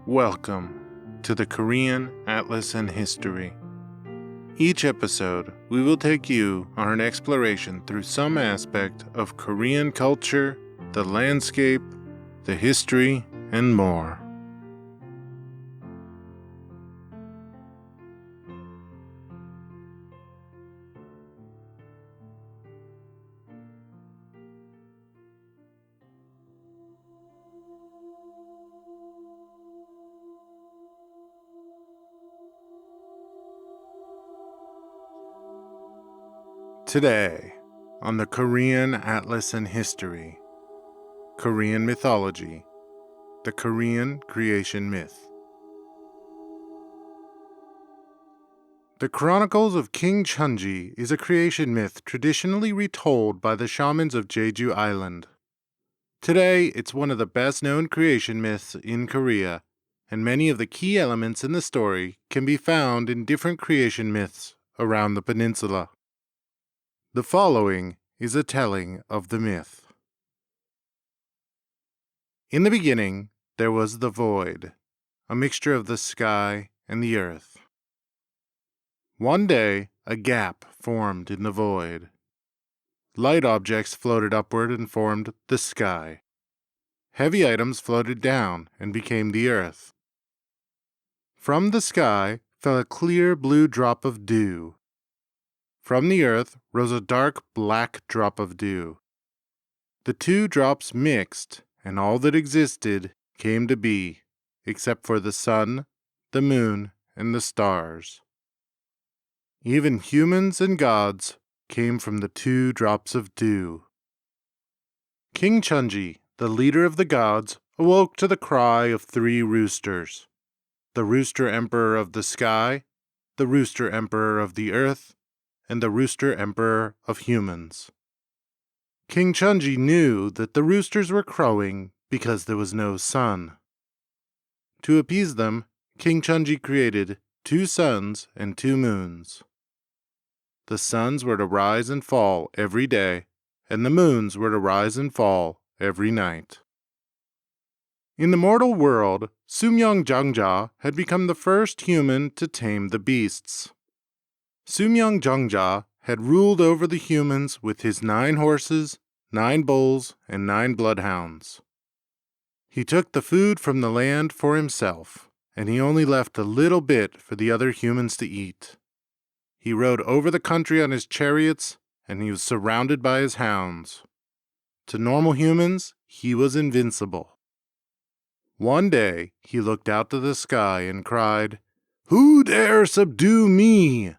Welcome to the Korean Atlas and History. Each episode, we will take you on an exploration through some aspect of Korean culture, the landscape, the history, and more. Today, on the Korean Atlas and History, Korean Mythology, the Korean Creation Myth. The Chronicles of King Chunji is a creation myth traditionally retold by the shamans of Jeju Island. Today, it's one of the best-known creation myths in Korea, and many of the key elements in the story can be found in different creation myths around the peninsula. The following is a telling of the myth. In the beginning, there was the void, a mixture of the sky and the earth. One day, a gap formed in the void. Light objects floated upward and formed the sky. Heavy items floated down and became the earth. From the sky fell a clear blue drop of dew. From the earth rose a dark black drop of dew. The two drops mixed, and all that existed came to be, except for the sun, the moon, and the stars. Even humans and gods came from the two drops of dew. King Chunji, the leader of the gods, awoke to the cry of three roosters: the rooster emperor of the sky, the rooster emperor of the earth, and the rooster emperor of humans. King Chunji knew that the roosters were crowing because there was no sun. To appease them, King Chunji created 2 suns and 2 moons. The suns were to rise and fall every day, and the moons were to rise and fall every night. In the mortal world, Sumyong Jangja had become the first human to tame the beasts. Sumyong Jangja had ruled over the humans with his 9 horses, 9 bulls, and 9 bloodhounds. He took the food from the land for himself, and he only left a little bit for the other humans to eat. He rode over the country on his chariots, and he was surrounded by his hounds. To normal humans, he was invincible. One day, he looked out to the sky and cried, "Who dare subdue me?"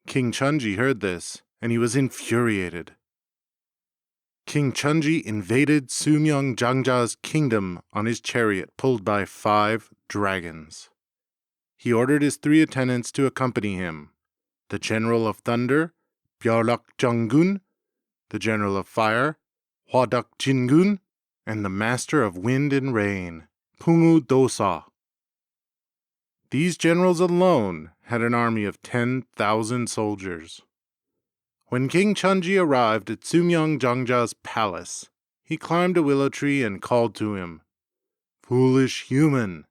King Chunji heard this, and he was infuriated. King Chunji invaded Sumyong Jangja's kingdom on his chariot pulled by 5 dragons. He ordered his 3 attendants to accompany him: the General of Thunder, Byeolak Junggun, the General of Fire, Hwadak Jingun, and the Master of Wind and Rain, Pungu Dosa. These generals alone had an army of 10,000 soldiers. When King Chunji arrived at Sumyong Jangja's palace, he climbed a willow tree and called to him, "Foolish human,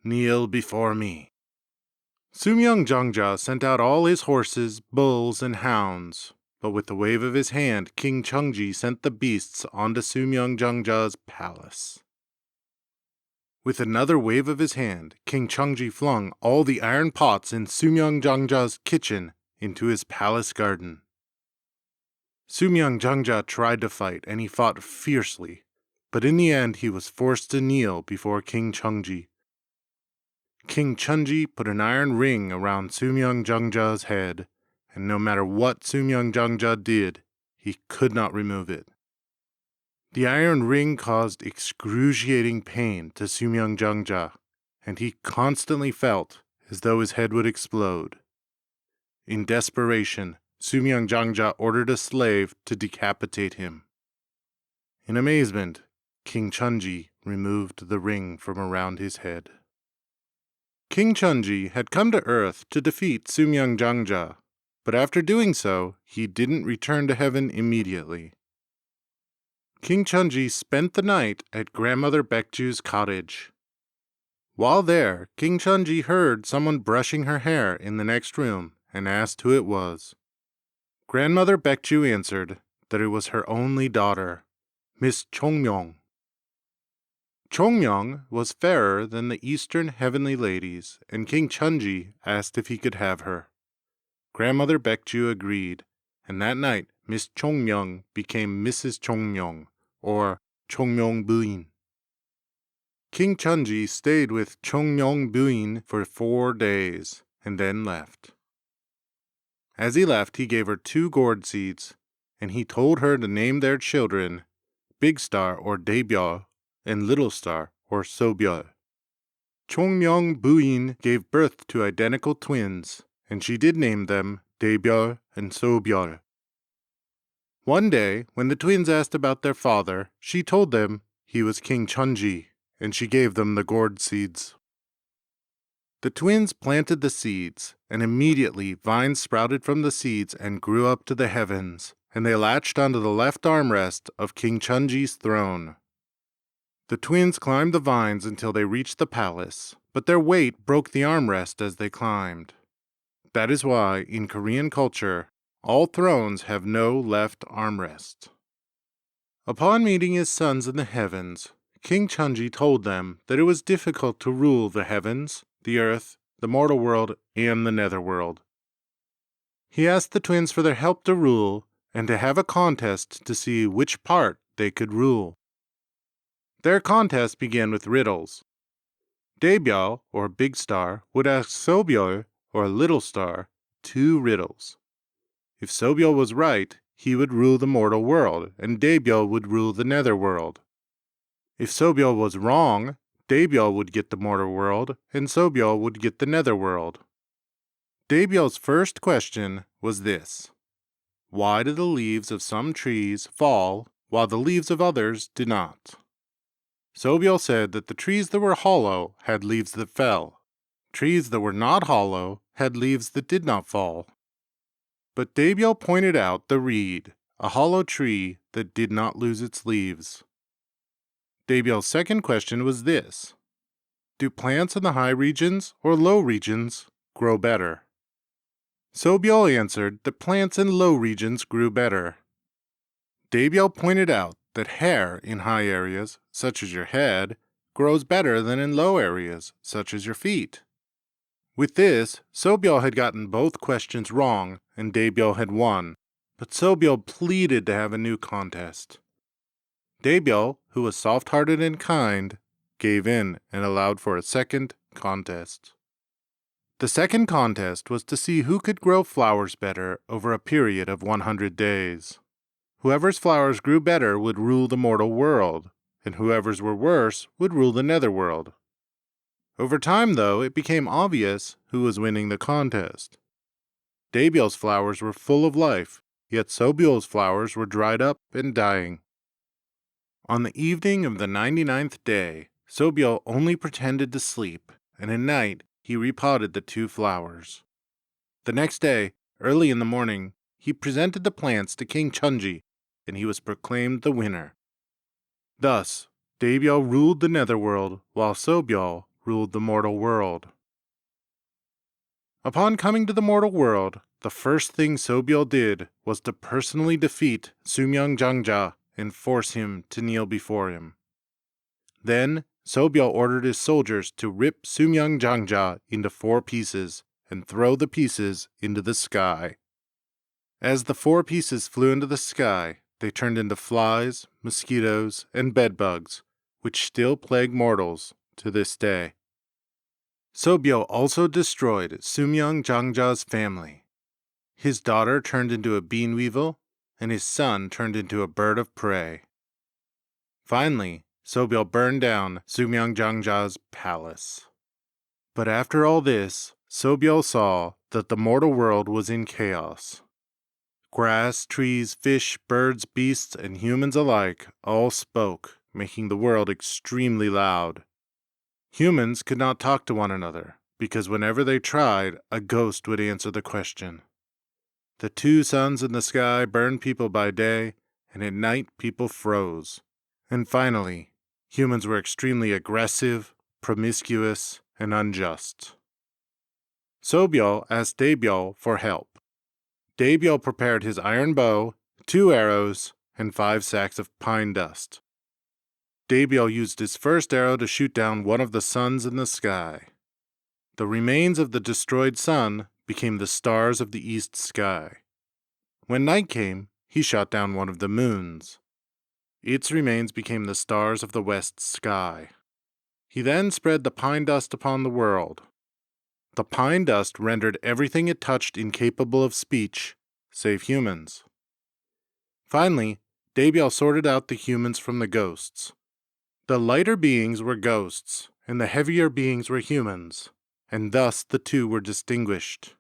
kneel before me." Sumyong Jangja sent out all his horses, bulls, and hounds, but with a wave of his hand, King Chunji sent the beasts onto Sumyong Jangja's palace. With another wave of his hand, King Chunji flung all the iron pots in Sumyong Jangja's kitchen into his palace garden. Sumyong Jangja tried to fight, and he fought fiercely, but in the end he was forced to kneel before King Chunji. King Chunji put an iron ring around Sumyong Jangja's head, and no matter what Sumyong Jangja did, he could not remove it. The iron ring caused excruciating pain to Sumyong Jangja, and he constantly felt as though his head would explode. In desperation, Sumyong Jangja ordered a slave to decapitate him. In amazement, King Chunji removed the ring from around his head. King Chunji had come to Earth to defeat Sumyong Jangja, but after doing so, he didn't return to heaven immediately. King Chunji spent the night at Grandmother Baekju's cottage. While there, King Chunji heard someone brushing her hair in the next room and asked who it was. Grandmother Baekju answered that it was her only daughter, Miss Chongmyong. Chongmyong was fairer than the eastern heavenly ladies, and King Chunji asked if he could have her. Grandmother Baekju agreed, and that night Miss Chongmyong became Mrs. Chongmyong, or Chongmyong Buin. King Chunji stayed with Chongmyong Buin for 4 days, and then left. As he left, he gave her 2 gourd seeds, and he told her to name their children Big Star or Daebyeol and Little Star or Sobyeol. Chongmyong Buin gave birth to identical twins, and she did name them Daebyeol and Sobyeol. One day, when the twins asked about their father, she told them he was King Chunji, and she gave them the gourd seeds. The twins planted the seeds, and immediately vines sprouted from the seeds and grew up to the heavens, and they latched onto the left armrest of King Chunji's throne. The twins climbed the vines until they reached the palace, but their weight broke the armrest as they climbed. That is why, in Korean culture, all thrones have no left armrest. Upon meeting his sons in the heavens, King Chunji told them that it was difficult to rule the heavens, the earth, the mortal world, and the netherworld. He asked the twins for their help to rule and to have a contest to see which part they could rule. Their contest began with riddles. Daebyeol, or Big Star, would ask Sobyeol, or Little Star, 2 riddles. If Sobyeol was right, he would rule the mortal world, and Daebyeol would rule the netherworld. If Sobyeol was wrong, Daebyeol would get the mortal world, and Sobyeol would get the netherworld. Daebyeol's first question was this: why do the leaves of some trees fall while the leaves of others do not? Sobyeol said that the trees that were hollow had leaves that fell. Trees that were not hollow had leaves that did not fall. But Daebyeol pointed out the reed, a hollow tree that did not lose its leaves. Daebyeol's second question was this: do plants in the high regions or low regions grow better? Sobyeol answered that plants in low regions grew better. Daebyeol pointed out that hair in high areas, such as your head, grows better than in low areas, such as your feet. With this, Sobyeol had gotten both questions wrong, and Daebyeol had won, but Sobyeol pleaded to have a new contest. Daebyeol, who was soft-hearted and kind, gave in and allowed for a second contest. The second contest was to see who could grow flowers better over a period of 100 days. Whoever's flowers grew better would rule the mortal world, and whoever's were worse would rule the netherworld. Over time, though, it became obvious who was winning the contest. Daebyeol's flowers were full of life, yet Sobyeol's flowers were dried up and dying. On the evening of the 99th day, Sobyeol only pretended to sleep, and at night he repotted the 2 flowers. The next day, early in the morning, he presented the plants to King Chunji, and he was proclaimed the winner. Thus, Daebyeol ruled the netherworld, while Sobyeol ruled the mortal world. Upon coming to the mortal world, the first thing Sobyeol did was to personally defeat Sumyang Jangja and force him to kneel before him. Then, Sobyeol ordered his soldiers to rip Sumyang Jangja into 4 pieces and throw the pieces into the sky. As the 4 pieces flew into the sky, they turned into flies, mosquitoes, and bedbugs, which still plague mortals to this day. Sobyeol also destroyed Sumyang Jangja's family. His daughter turned into a bean weevil, and his son turned into a bird of prey. Finally, Sobyeol burned down Sumyang Jangja's palace. But after all this, Sobyeol saw that the mortal world was in chaos. Grass, trees, fish, birds, beasts, and humans alike all spoke, making the world extremely loud. Humans could not talk to one another, because whenever they tried, a ghost would answer the question. The 2 suns in the sky burned people by day, and at night people froze. And finally, humans were extremely aggressive, promiscuous, and unjust. Sobyeol asked Daebyeol for help. Daebyeol prepared his iron bow, 2 arrows, and 5 sacks of pine dust. Daebyeol used his first arrow to shoot down one of the suns in the sky. The remains of the destroyed sun became the stars of the east sky. When night came, he shot down one of the moons. Its remains became the stars of the west sky. He then spread the pine dust upon the world. The pine dust rendered everything it touched incapable of speech, save humans. Finally, Daebyeol sorted out the humans from the ghosts. The lighter beings were ghosts, and the heavier beings were humans, and thus the two were distinguished.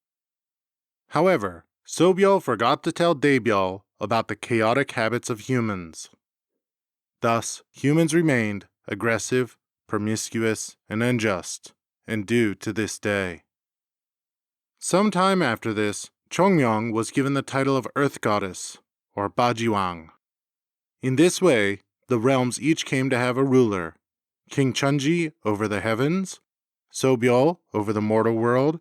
However, Sobyeol forgot to tell Daebyeol about the chaotic habits of humans. Thus, humans remained aggressive, promiscuous, and unjust, and do to this day. Sometime after this, Chongyong was given the title of Earth Goddess, or Bajiwang. In this way, the realms each came to have a ruler: King Chunji over the heavens, Sobyeol over the mortal world,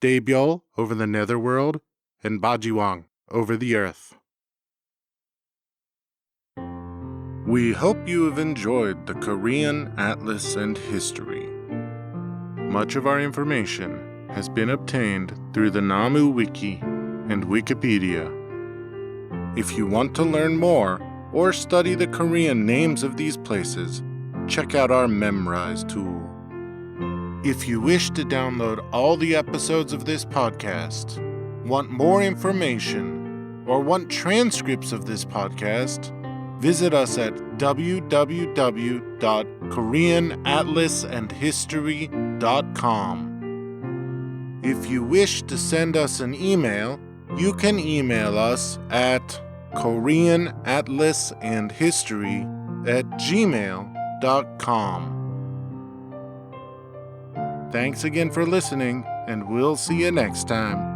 Daebyeol over the netherworld, and Bajiwang over the earth. We hope you have enjoyed the Korean Atlas and History. Much of our information has been obtained through the Namu Wiki and Wikipedia. If you want to learn more or study the Korean names of these places, check out our Memrise tool. If you wish to download all the episodes of this podcast, want more information, or want transcripts of this podcast, visit us at www.koreanatlasandhistory.com. If you wish to send us an email, you can email us at koreanatlasandhistory@gmail.com. Thanks again for listening, and we'll see you next time.